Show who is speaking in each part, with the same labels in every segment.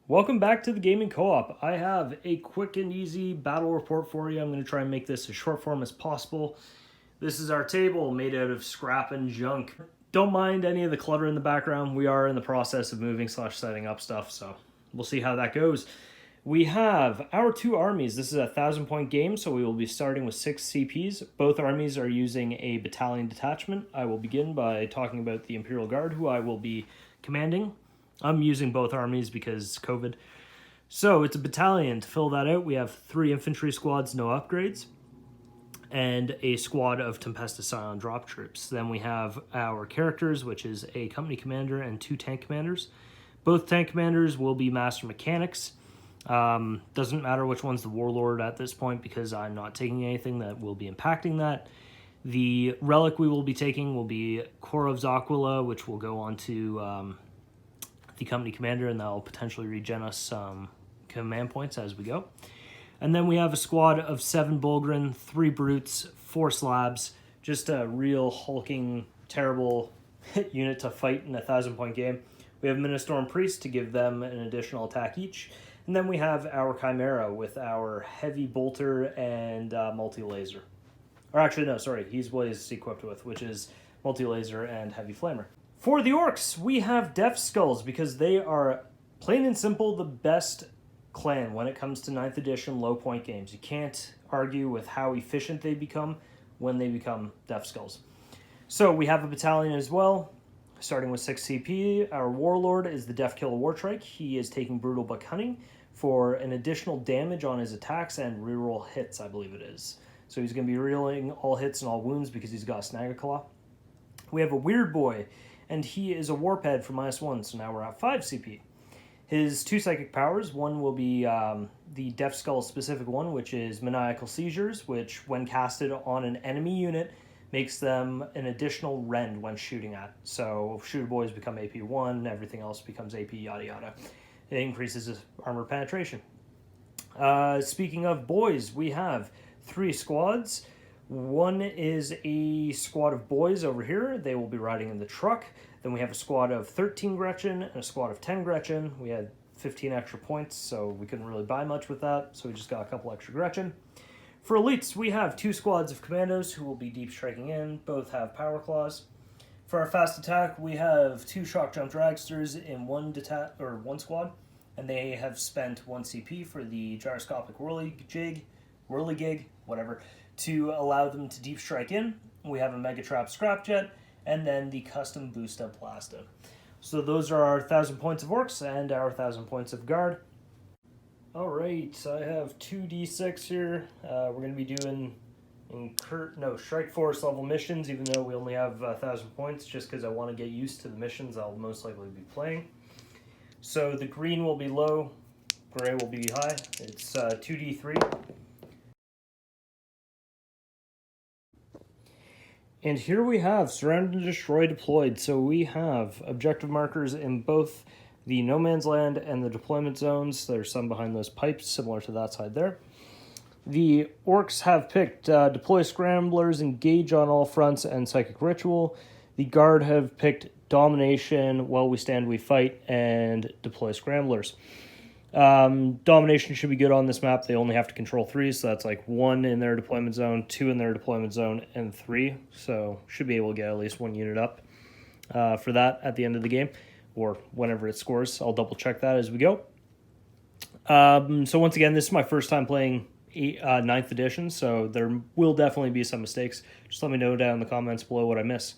Speaker 1: Welcome back to the Gaming Co-op. I have a quick and easy battle report for you. I'm going to try and make this as short form as possible. This is our table made out of scrap and junk. Don't mind any of the clutter in the background. We are in the process of moving / setting up stuff, so we'll see how that goes. We have our two armies. This is a 1,000-point game, so we will be starting with 6 CPs. Both armies are using a battalion detachment. I will begin by talking about the Imperial Guard, who I will be commanding. I'm using both armies because COVID. So it's a battalion. To fill that out, we have 3 infantry squads, no upgrades, and a squad of Tempestus Scion drop troops. Then we have our characters, which is a company commander and 2 tank commanders. Both tank commanders will be master mechanics. Doesn't matter which one's the Warlord at this point because I'm not taking anything that will be impacting that. The relic we will be taking will be Core of Aquila, which will go on to the company commander, and that'll potentially regen us some command points as we go. And then we have a squad of 7 Bulgrin, 3 Brutes, 4 Slabs, just a real hulking, terrible unit to fight in a 1,000-point game. We have Ministorm Priest to give them an additional attack each. And then we have our Chimera with our Heavy Bolter and Multi-Laser. Or actually, no, sorry, he's what he's equipped with, which is Multi-Laser and Heavy Flamer. For the Orcs, we have Death Skulls because they are, plain and simple, the best clan when it comes to 9th edition low point games. You can't argue with how efficient they become when they become Death Skulls. So we have a battalion as well, starting with 6 CP. Our Warlord is the Death Killer Wartrike. He is taking Brutal Buck Hunting for an additional damage on his attacks and reroll hits, I believe it is. So he's going to be rerolling all hits and all wounds because he's got a Snagger Claw. We have a Weird Boy, and he is a Warp Head for -1, so now we're at 5 CP. His 2 psychic powers, one will be the Death Skull specific one, which is Maniacal Seizures, which when casted on an enemy unit, makes them an additional rend when shooting at. So shooter boys become AP 1, everything else becomes AP yada yada. It increases his armor penetration. Speaking of boys, we have 3 squads. One is a squad of boys over here. They will be riding in the truck. Then we have a squad of 13 Gretchen and a squad of 10 Gretchen. We had 15 extra points, so we couldn't really buy much with that, so we just got a couple extra Gretchen. For elites, we have 2 squads of commandos who will be deep striking in. Both have power claws. For our fast attack, we have 2 shock jump dragsters in one squad, and they have spent 1 CP for the gyroscopic whirligig, whatever, to allow them to deep strike in. We have a Megatrap Scrapjet, and then the custom Boosta Plasta. So those are our 1,000 points of Orcs and our 1,000 points of Guard. Alright, I have 2d6 here. We're going to be doing Strike Force level missions, even though we only have 1,000 points, just because I want to get used to the missions I'll most likely be playing. So the green will be low, gray will be high. It's 2d3. And here we have Surround and Destroy deployed. So we have objective markers in both the no man's land and the deployment zones. There's some behind those pipes, similar to that side there. The Orcs have picked Deploy Scramblers, Engage on all fronts, and Psychic Ritual. The Guard have picked Domination, While We Stand We Fight, and Deploy Scramblers. Domination should be good on this map. They only have to control 3, so that's like 1 in their deployment zone, 2 in their deployment zone, and 3. So should be able to get at least 1 unit up for that at the end of the game, or whenever it scores. I'll double check that as we go. So once again, this is my first time playing 9th edition, so there will definitely be some mistakes. Just let me know down in the comments below what I miss.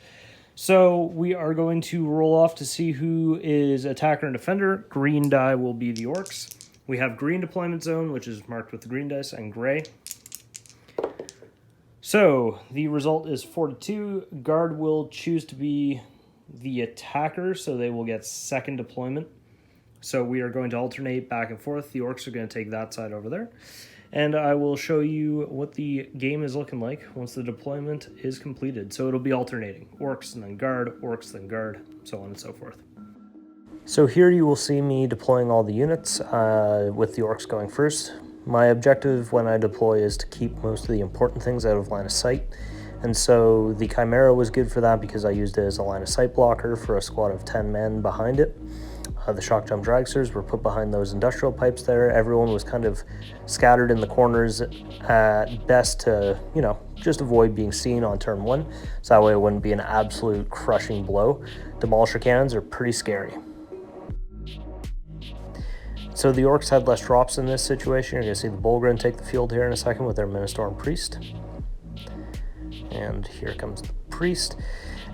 Speaker 1: So we are going to roll off to see who is attacker and defender. Green die will be the Orcs. We have green deployment zone, which is marked with the green dice, and gray. So the result is 4-2. Guard will choose to be the attacker, so they will get 2nd deployment. So we are going to alternate back and forth. The Orcs are going to take that side over there. And I will show you what the game is looking like once the deployment is completed. So it'll be alternating. Orcs and then Guard, Orcs then Guard, so on and so forth. So here you will see me deploying all the units, with the Orcs going first. My objective when I deploy is to keep most of the important things out of line of sight. And so the Chimera was good for that because I used it as a line of sight blocker for a squad of 10 men behind it. the shock jump dragsters were put behind those industrial pipes there. Everyone was kind of scattered in the corners at best to, you know, just avoid being seen on turn 1. So that way it wouldn't be an absolute crushing blow. Demolisher cannons are pretty scary. So the Orcs had less drops in this situation. You're going to see the Bullgrin take the field here in a second with their Ministor and Priest. And here comes the Priest.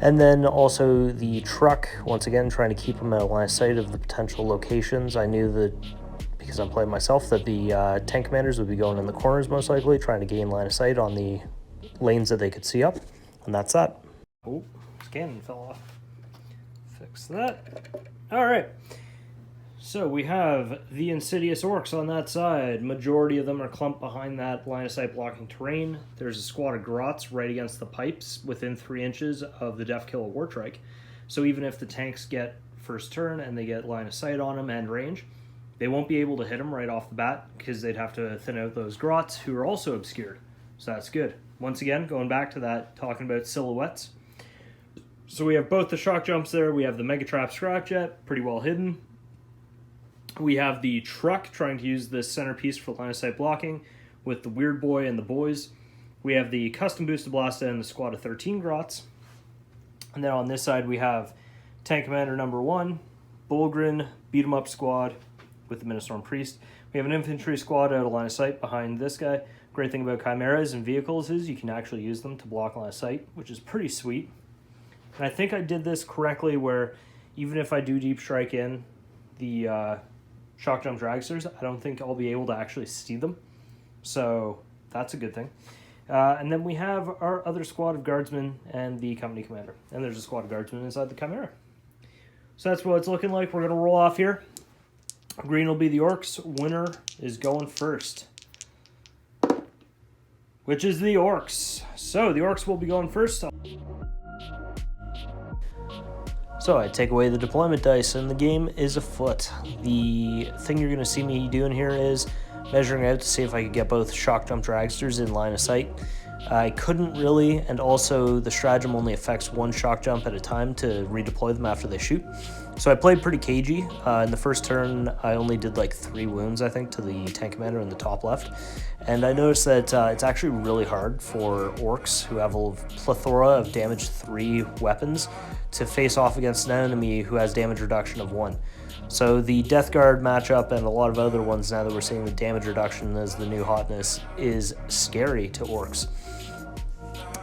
Speaker 1: And then also the truck, once again, trying to keep them out of line of sight of the potential locations. I knew that, because I'm playing myself, that the tank commanders would be going in the corners most likely, trying to gain line of sight on the lanes that they could see up. And that's that. Oh, cannon fell off. Fix that. All right. So we have the insidious Orcs on that side. Majority of them are clumped behind that line of sight blocking terrain. There's a squad of Grots right against the pipes within 3 inches of the Death Kill Wartrike. So even if the tanks get first turn and they get line of sight on them and range, they won't be able to hit them right off the bat because they'd have to thin out those Grots who are also obscured. So that's good. Once again, going back to that, talking about silhouettes. So we have both the shock jumps there. We have the Megatrap Scrapjet, pretty well hidden. We have the truck trying to use this centerpiece for line of sight blocking with the Weird Boy and the boys. We have the custom boosted Blasta and the squad of 13 Grots. And then on this side we have Tank Commander number 1, Bullgrin, beat 'em up squad with the Ministor and Priest. We have an infantry squad out of line of sight behind this guy. Great thing about chimeras and vehicles is you can actually use them to block line of sight, which is pretty sweet. And I think I did this correctly where even if I do deep strike in the shock jump dragsters, I don't think I'll be able to actually see them. So that's a good thing. And then we have our other squad of guardsmen and the company commander. And there's a squad of guardsmen inside the chimera. So that's what it's looking like. We're going to roll off here. Green will be the Orcs. Winner is going first, which is the Orcs. So the Orcs will be going first. So I take away the deployment dice and the game is afoot. The thing you're going to see me doing here is measuring out to see if I could get both shock jump dragsters in line of sight. I couldn't really, and also the stratagem only affects 1 shock jump at a time to redeploy them after they shoot. So I played pretty cagey. In the first turn, I only did like 3 wounds, I think, to the tank commander in the top left. And I noticed that it's actually really hard for Orcs, who have a plethora of damage 3 weapons, to face off against an enemy who has damage reduction of 1. So the Death Guard matchup and a lot of other ones now that we're seeing the damage reduction as the new hotness is scary to Orcs.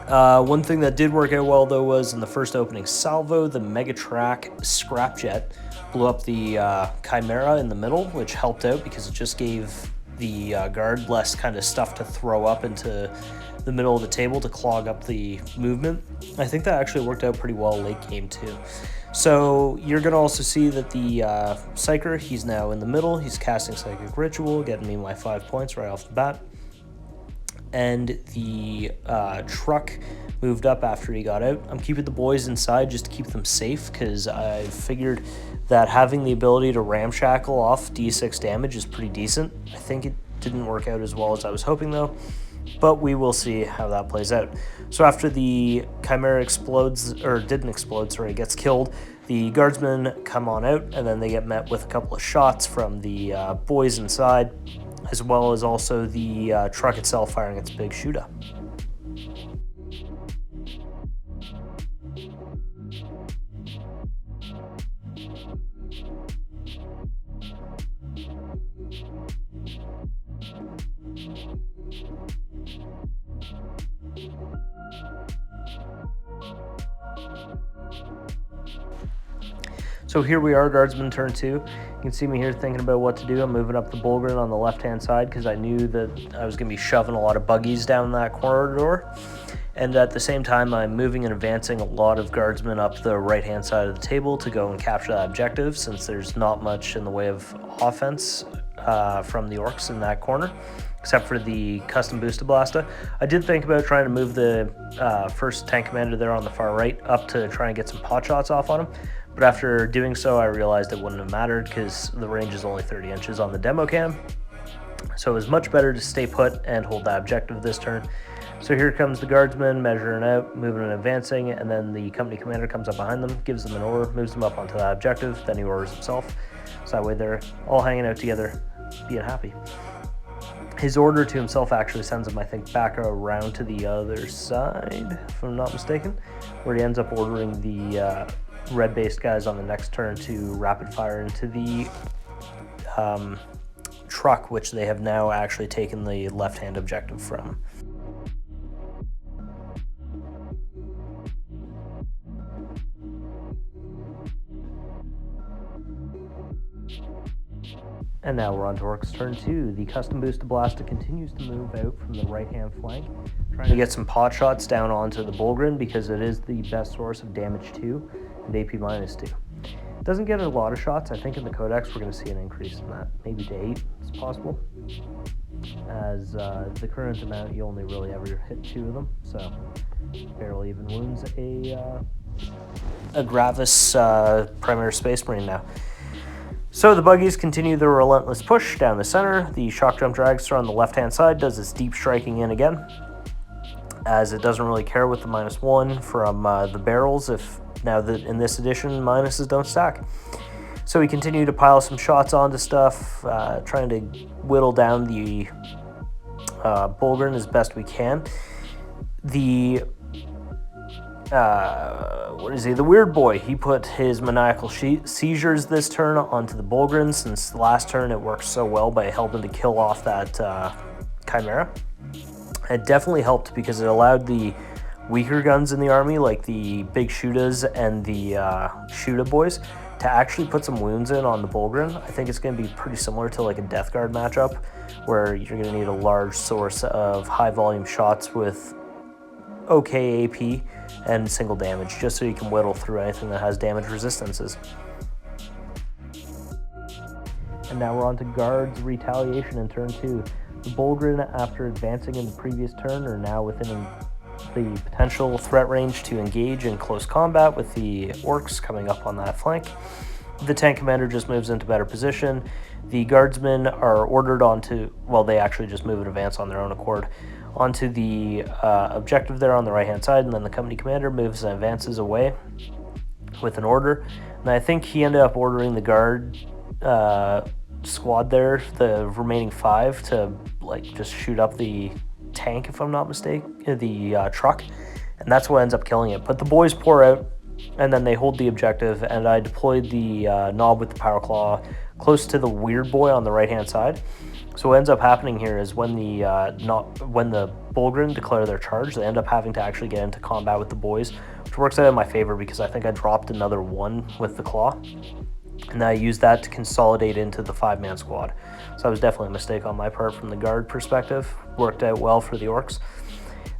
Speaker 1: One thing that did work out well though was in the first opening salvo, the Megatrack Scrapjet blew up the Chimera in the middle, which helped out because it just gave the guard less kind of stuff to throw up into the middle of the table to clog up the movement. I think that actually worked out pretty well late game too. So you're going to also see that the Psyker, he's now in the middle. He's casting Psychic Ritual, getting me my 5 points right off the bat. And the truck moved up after he got out. I'm keeping the boys inside just to keep them safe because I figured that having the ability to ramshackle off D6 damage is pretty decent. I think it didn't work out as well as I was hoping though, but we will see how that plays out. So after the Chimera explodes, or didn't explode, sorry, gets killed, the guardsmen come on out and then they get met with a couple of shots from the boys inside, as well as also the truck itself firing its big shoot-up. So here we are, Guardsman Turn Two. You can see me here thinking about what to do. I'm moving up the Bullgrin on the left-hand side because I knew that I was going to be shoving a lot of buggies down that corridor. And at the same time, I'm moving and advancing a lot of Guardsmen up the right-hand side of the table to go and capture that objective, since there's not much in the way of offense from the Orcs in that corner, except for the custom boosted Blasta. I did think about trying to move the first tank commander there on the far right up to try and get some pot shots off on him. But after doing so, I realized it wouldn't have mattered because the range is only 30 inches on the demo cam. So it was much better to stay put and hold that objective this turn. So here comes the guardsman measuring out, moving and advancing, and then the company commander comes up behind them, gives them an order, moves them up onto that objective, then he orders himself. So that way they're all hanging out together, being happy. His order to himself actually sends him, I think, back around to the other side, if I'm not mistaken, where he ends up ordering the red-based guys on the next turn to rapid fire into the truck, which they have now actually taken the left-hand objective from. And now we're on to Orcs turn 2. The custom boosted Blasta continues to move out from the right-hand flank, trying to get some pot shots down onto the Bulgrin because it is the best source of damage 2 and AP minus 2. It doesn't get a lot of shots. I think in the Codex we're going to see an increase in that, maybe to 8 is possible. As the current amount, you only really ever hit 2 of them, so barely even wounds a Gravis Primary Space Marine now. So the buggies continue their relentless push down the center. The shock jump dragster on the left-hand side does its deep striking in again, as it doesn't really care with the -1 from the barrels, if now that in this edition minuses don't stack. So we continue to pile some shots onto stuff, trying to whittle down the Bulgrin as best we can. The the weird boy, he put his maniacal seizures this turn onto the Bulgrin, since last turn it worked so well by helping to kill off that Chimera. It definitely helped because it allowed the weaker guns in the army, like the big Shudas and the Shuda boys, to actually put some wounds in on the Bulgrin. I think it's going to be pretty similar to like a Death Guard matchup, where you're going to need a large source of high volume shots with okay AP and single damage, just so you can whittle through anything that has damage resistances. And now we're on to Guards Retaliation in turn 2. The Bulgrin, after advancing in the previous turn, are now within the potential threat range to engage in close combat with the Orcs coming up on that flank. The tank commander just moves into better position. The Guardsmen are ordered onto, well, they actually just move in advance on their own accord, onto the objective there on the right-hand side, and then the company commander moves and advances away with an order. And I think he ended up ordering the guard squad there, the remaining 5, to like just shoot up the tank, if I'm not mistaken, the truck, and that's what ends up killing it. But the boys pour out, and then they hold the objective, and I deployed the knob with the power claw close to the weird boy on the right-hand side. So what ends up happening here is when the Bulgrin declare their charge, they end up having to actually get into combat with the boys, which works out in my favor because I think I dropped another 1 with the claw, and I used that to consolidate into the 5-man squad. So that was definitely a mistake on my part from the guard perspective. Worked out well for the Orcs.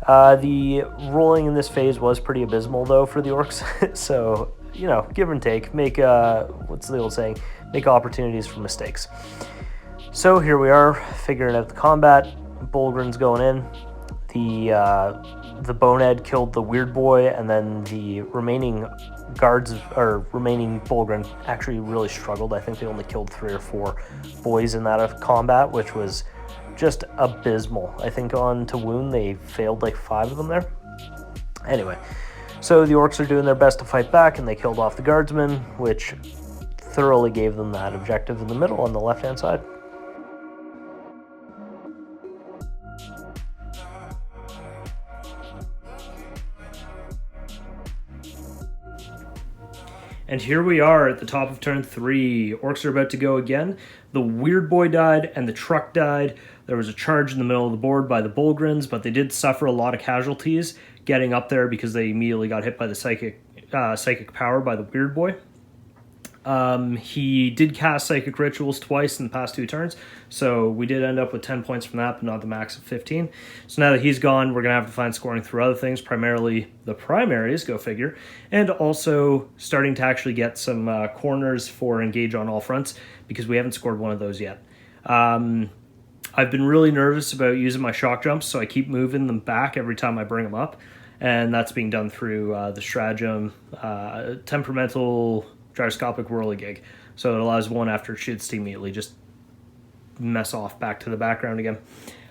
Speaker 1: The rolling in this phase was pretty abysmal though for the Orcs, so you know, give and take. Make what's the old saying? Make opportunities for mistakes. So here we are, figuring out the combat. Bulgrin's going in. The Bonehead killed the weird boy, and then the remaining guards, or remaining Bulgrin, actually really struggled. I think they only killed 3 or 4 boys in that combat, which was just abysmal. I think on to wound, they failed like 5 of them there. Anyway, so the Orcs are doing their best to fight back, and they killed off the Guardsmen, which thoroughly gave them that objective in the middle on the left-hand side. And here we are at the top of turn 3. Orcs are about to go again. The weird boy died and the truck died. There was a charge in the middle of the board by the Bulgrins, but they did suffer a lot of casualties getting up there because they immediately got hit by the psychic power by the weird boy. He did cast Psychic Rituals twice in the past 2 turns, so we did end up with 10 points from that, but not the max of 15. So now that he's gone, we're going to have to find scoring through other things, primarily the primaries, go figure, and also starting to actually get some corners for engage on all fronts, because we haven't scored one of those yet. I've been really nervous about using my shock jumps, so I keep moving them back every time I bring them up, and that's being done through the stratagem, temperamental gyroscopic whirligig, so it allows one after it shoots to immediately just mess off back to the background again.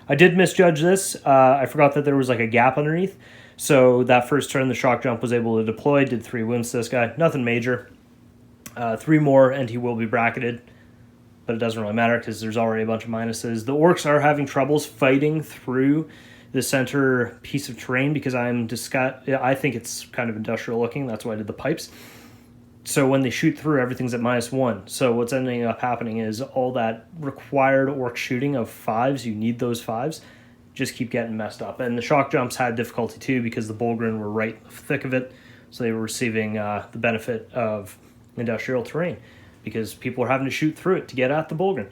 Speaker 1: I did misjudge this. I forgot that there was like a gap underneath, so that first turn the shock jump was able to deploy, did 3 wounds to this guy, nothing major. 3 more and he will be bracketed. but it doesn't really matter because there's already a bunch of minuses. The Orcs are having troubles fighting through the center piece of terrain because I think it's kind of industrial looking. That's why I did the pipes. So when they shoot through, everything's at -1. So what's ending up happening is all that required Orc shooting of 5s, you need those 5s, just keep getting messed up. And the shock jumps had difficulty too because the Bullgren were right in the thick of it. So they were receiving the benefit of industrial terrain because people are having to shoot through it to get at the Bullgren.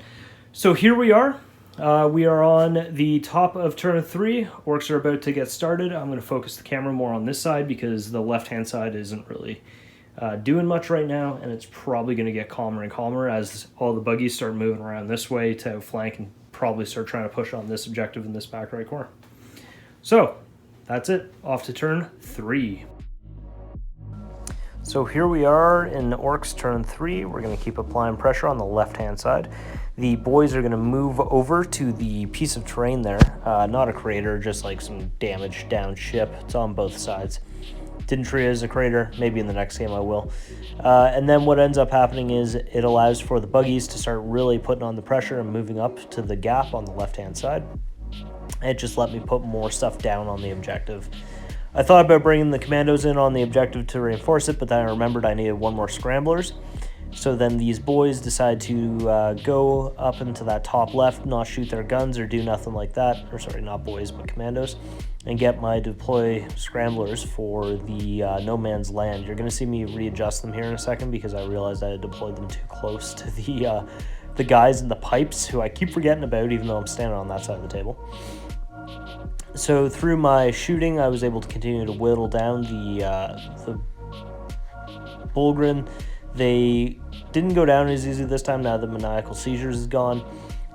Speaker 1: So here we are. We are on the top of turn 3. Orcs are about to get started. I'm going to focus the camera more on this side because the left-hand side isn't really doing much right now, and it's probably going to get calmer and calmer as all the buggies start moving around this way to flank and probably start trying to push on this objective in this back right corner. So that's it. Off to turn 3. So here we are in Orcs turn 3. We're going to keep applying pressure on the left-hand side. The boys are going to move over to the piece of terrain there. Not a crater, just like some damaged down ship. It's on both sides. Didn't treat it as a crater. Maybe in the next game I will. And then what ends up happening is it allows for the buggies to start really putting on the pressure and moving up to the gap on the left-hand side. And it just let me put more stuff down on the objective. I thought about bringing the commandos in on the objective to reinforce it, but then I remembered I needed 1 more scramblers. So then these boys decide to go up into that top left, not shoot their guns or do nothing like that. Or sorry, not boys, but commandos. And get my deploy scramblers for the no man's land. You're going to see me readjust them here in a second because I realized I had deployed them too close to the guys in the pipes who I keep forgetting about even though I'm standing on that side of the table. So through my shooting, I was able to continue to whittle down the Bullgren. They didn't go down as easy this time now that Maniacal Seizures is gone.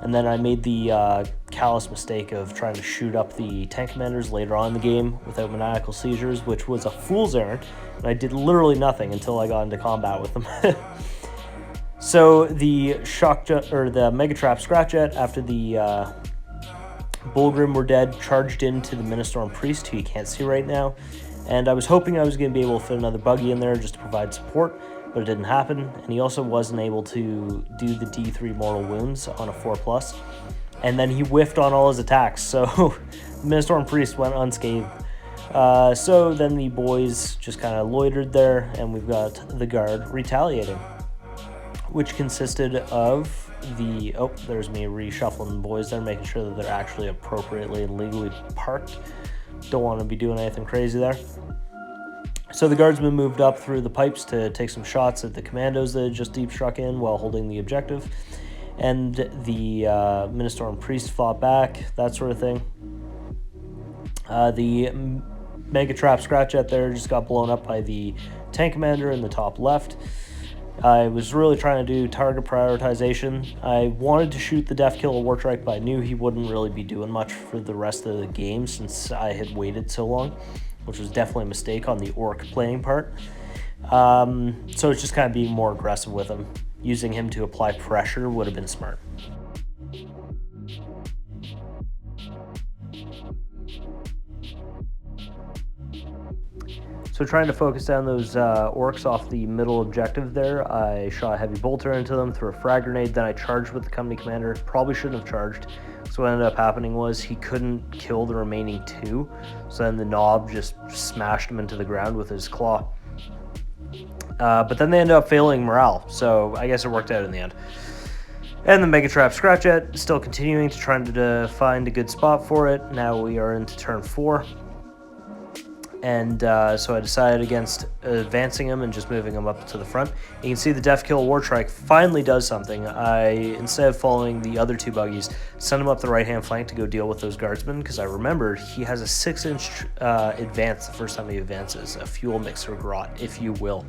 Speaker 1: And then I made the callous mistake of trying to shoot up the tank commanders later on in the game without Maniacal Seizures, which was a fool's errand. And I did literally nothing until I got into combat with them. So the the Mega Trap Scratch Jet, after the Bullgrim were dead, charged into the Ministorm Priest, who you can't see right now. And I was hoping I was going to be able to fit another buggy in there just to provide support, but it didn't happen. And he also wasn't able to do the D3 mortal wounds on a 4+. And then he whiffed on all his attacks, so the Ministorm Priest went unscathed. So then the boys just kind of loitered there, and we've got the guard retaliating, which consisted of the... Oh, there's me reshuffling the boys there, making sure that they're actually appropriately and legally parked. Don't want to be doing anything crazy there. So the guardsmen moved up through the pipes to take some shots at the commandos that had just deep struck in while holding the objective. And the Ministorm Priest fought back, that sort of thing. The Mega Trap Scratch Jet there just got blown up by the tank commander in the top left. I was really trying to do target prioritization. I wanted to shoot the Death Killer Wartrike, but I knew he wouldn't really be doing much for the rest of the game since I had waited so long, which was definitely a mistake on the Orc playing part. So it's just kind of being more aggressive with him. Using him to apply pressure would have been smart. So trying to focus down those Orcs off the middle objective there, I shot a heavy bolter into them, threw a frag grenade, then I charged with the company commander. Probably shouldn't have charged. So what ended up happening was he couldn't kill the remaining 2, so then the knob just smashed him into the ground with his claw. But then they ended up failing morale, so I guess it worked out in the end. And the Mega Trap Scratch Jet still continuing to try to find a good spot for it. Now we are into turn 4. And so I decided against advancing him and just moving him up to the front. You can see the Death Kill Wartrike finally does something. Instead of following the other 2 buggies, sent him up the right-hand flank to go deal with those guardsmen, because I remembered he has a 6-inch advance the first time he advances, a fuel mixer grot, if you will.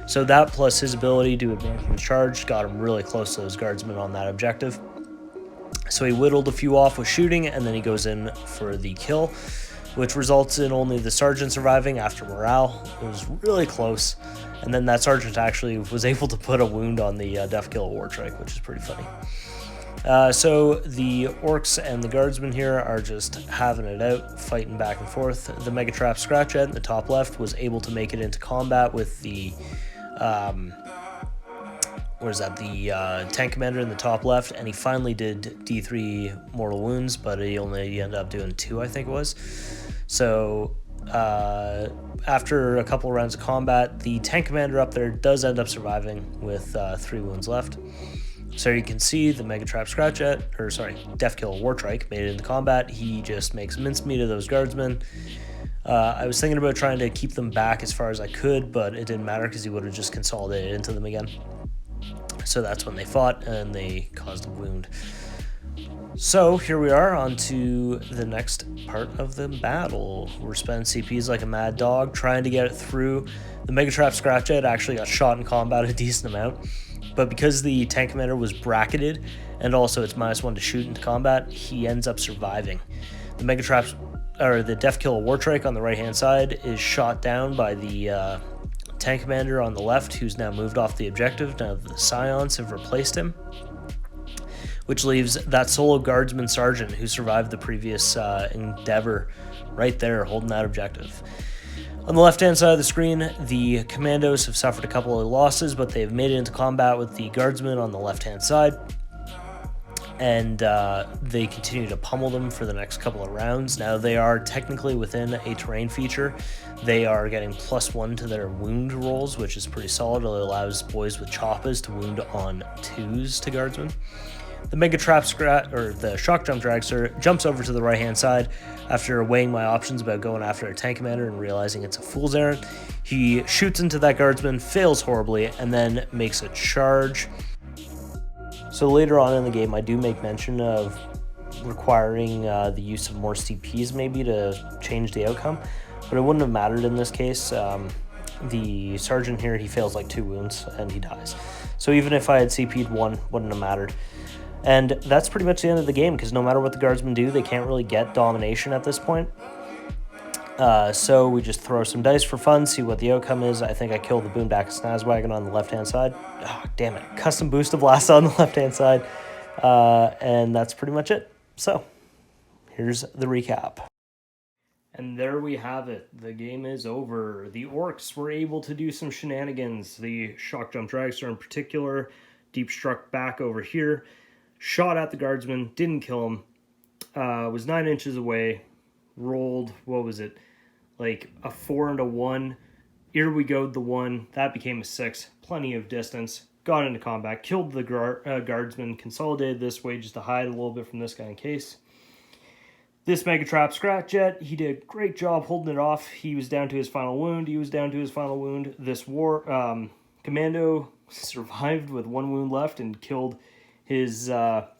Speaker 1: So that plus his ability to advance and charge got him really close to those guardsmen on that objective. So he whittled a few off with shooting, and then he goes in for the kill, which results in only the sergeant surviving after morale. It was really close. And then that sergeant actually was able to put a wound on the Death Killer Wartrike, which is pretty funny. So the Orcs and the Guardsmen here are just having it out, fighting back and forth. The Mega Trap Scratch Jet in the top left was able to make it into combat with the the tank commander in the top left, and he finally did D3 mortal wounds, but he only ended up doing 2, I think it was. So after a couple rounds of combat, the tank commander up there does end up surviving with 3 wounds left. So you can see the Megatrap Death Kill Wartrike made it into combat. He just makes mincemeat of those guardsmen. I was thinking about trying to keep them back as far as I could, but it didn't matter because he would have just consolidated into them again. So that's when they fought, and they caused a wound. So here we are on to the next part of the battle. We're spending CPs like a mad dog, trying to get it through. The Megatrap Scratchhead actually got shot in combat a decent amount, but because the tank commander was bracketed, and also it's -1 to shoot into combat, he ends up surviving. The the Death Kill Wartrike on the right-hand side is shot down by the tank commander on the left, who's now moved off the objective. Now the Scions have replaced him, which leaves that solo Guardsman Sergeant who survived the previous endeavor right there holding that objective. On the left-hand side of the screen, the Commandos have suffered a couple of losses, but they've made it into combat with the Guardsmen on the left-hand side, and they continue to pummel them for the next couple of rounds. Now, they are technically within a terrain feature. They are getting +1 to their wound rolls, which is pretty solid. It allows boys with choppers to wound on 2s to Guardsmen. The the Shock Jump Dragster jumps over to the right-hand side after weighing my options about going after a tank commander and realizing it's a fool's errand. He shoots into that guardsman, fails horribly, and then makes a charge. So later on in the game, I do make mention of requiring the use of more CPs maybe to change the outcome, but it wouldn't have mattered in this case. The sergeant here, he fails like 2 wounds and he dies. So even if I had CP'd 1, wouldn't have mattered. And that's pretty much the end of the game, because no matter what the guardsmen do, they can't really get domination at this point. So we just throw some dice for fun, see what the outcome is. I think I killed the Boondak Snazwagon on the left-hand side. Oh, damn it. Custom Boost of Blast on the left-hand side. And that's pretty much it. So here's the recap. And there we have it. The game is over. The Orcs were able to do some shenanigans. The Shock Jump Dragster in particular deep struck back over here, shot at the guardsman, didn't kill him, was 9 inches away, rolled, what was it, like a 4 and a 1, ear-we-go'd the 1, that became a 6, plenty of distance, got into combat, killed the guardsman, consolidated this way just to hide a little bit from this guy in case. This Megatrap Scratchjet, he did a great job holding it off. He was down to his final wound. This Commando survived with 1 wound left and killed his It
Speaker 2: now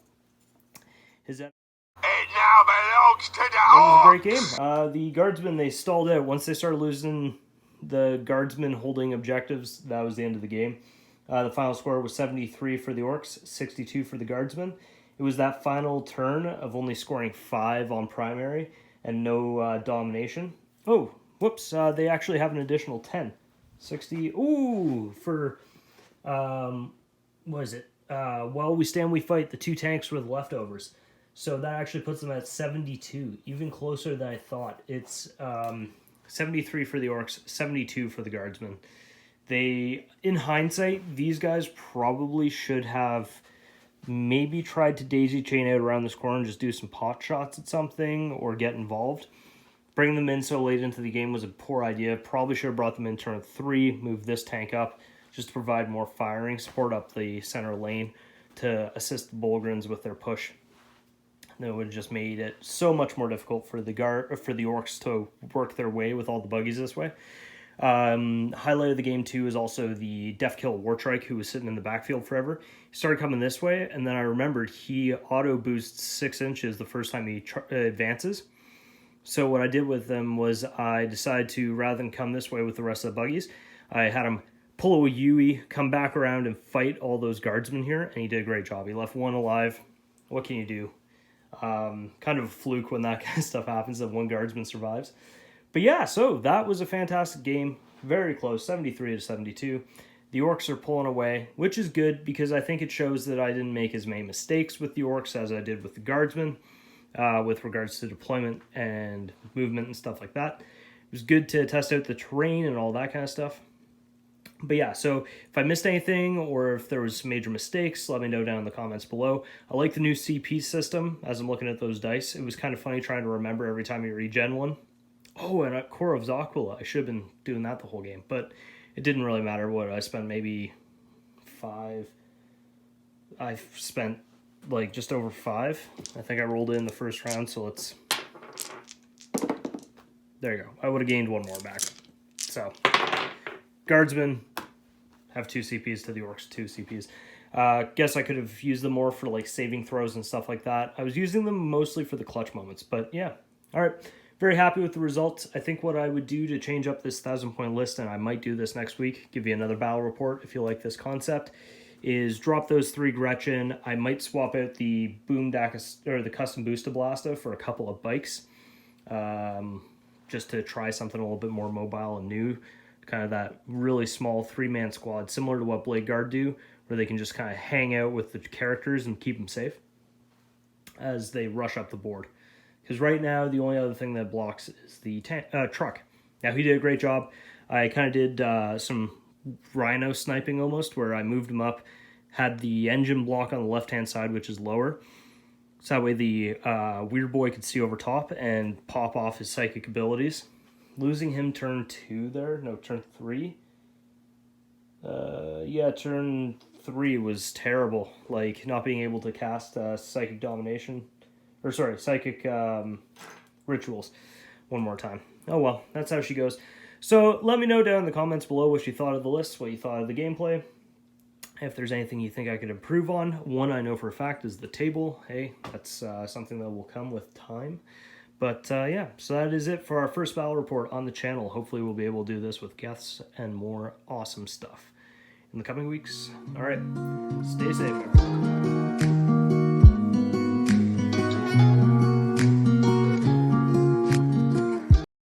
Speaker 2: belongs to the
Speaker 1: Orcs. It was a great
Speaker 2: Orcs.
Speaker 1: game. The guardsmen, they stalled out. Once they started losing the guardsmen holding objectives, that was the end of the game. The final score was 73 for the Orcs, 62 for the guardsmen. It was that final turn of only scoring 5 on primary and no domination. Oh, whoops, they actually have an additional 10. 60, ooh, for, what is it? Well, we stand, we fight, the 2 tanks were the leftovers. So that actually puts them at 72, even closer than I thought. It's 73 for the Orcs, 72 for the Guardsmen. They, in hindsight, these guys probably should have maybe tried to daisy chain out around this corner and just do some pot shots at something or get involved. Bringing them in so late into the game was a poor idea. Probably should have brought them in turn 3, moved this tank up just to provide more firing support up the center lane to assist the Bolgrins with their push. That would have just made it so much more difficult for the Orcs to work their way with all the buggies this way. Highlight of the game too is also the Death Kill Wartrike, who was sitting in the backfield forever. He started coming this way, and then I remembered he auto boosts 6 inches the first time he advances. So what I did with them was I decided to, rather than come this way with the rest of the buggies, I had him pull a Yui, come back around and fight all those guardsmen here, and he did a great job. He left 1 alive. What can you do? Kind of a fluke when that kind of stuff happens, that 1 guardsman survives. But yeah, so that was a fantastic game. Very close, 73 to 72. The Orcs are pulling away, which is good because I think it shows that I didn't make as many mistakes with the Orcs as I did with the Guardsmen, with regards to deployment and movement and stuff like that. It was good to test out the terrain and all that kind of stuff. But yeah, so if I missed anything or if there was major mistakes, let me know down in the comments below. I like the new CP system as I'm looking at those dice. It was kind of funny trying to remember every time you regen one. Oh, and a Core of Aquila. I should have been doing that the whole game, but it didn't really matter. What I spent maybe 5. I spent like just over 5. I think I rolled in the first round, so let's... There you go. I would have gained 1 more back. So, Guardsmen have 2 CPs to the Orcs, 2 CPs. Guess I could have used them more for like saving throws and stuff like that. I was using them mostly for the clutch moments, but yeah. All right. Very happy with the results. I think what I would do to change up this 1,000-point list, and I might do this next week, give you another battle report if you like this concept, is drop those 3 Gretchen. I might swap out the Boom Dacus, or the Custom Boosta Blasta for a couple of bikes, just to try something a little bit more mobile and new. Kind of that really small 3-man squad, similar to what Blade Guard do, where they can just kind of hang out with the characters and keep them safe as they rush up the board. Because right now, the only other thing that blocks is the truck. Now, he did a great job. I kind of did some rhino sniping almost, where I moved him up, had the engine block on the left-hand side, which is lower. So that way the weird boy could see over top and pop off his psychic abilities. Losing him turn 2 there. No, turn 3. Yeah, turn 3 was terrible. Like, not being able to cast Psychic Domination. Or, sorry, Psychic Rituals one more time. Oh, well, that's how she goes. So, let me know down in the comments below what you thought of the list, what you thought of the gameplay. If there's anything you think I could improve on. One I know for a fact is the table. Hey, that's something that will come with time. But yeah, so that is it for our first battle report on the channel. Hopefully we'll be able to do this with guests and more awesome stuff in the coming weeks. All right, stay safe, everyone.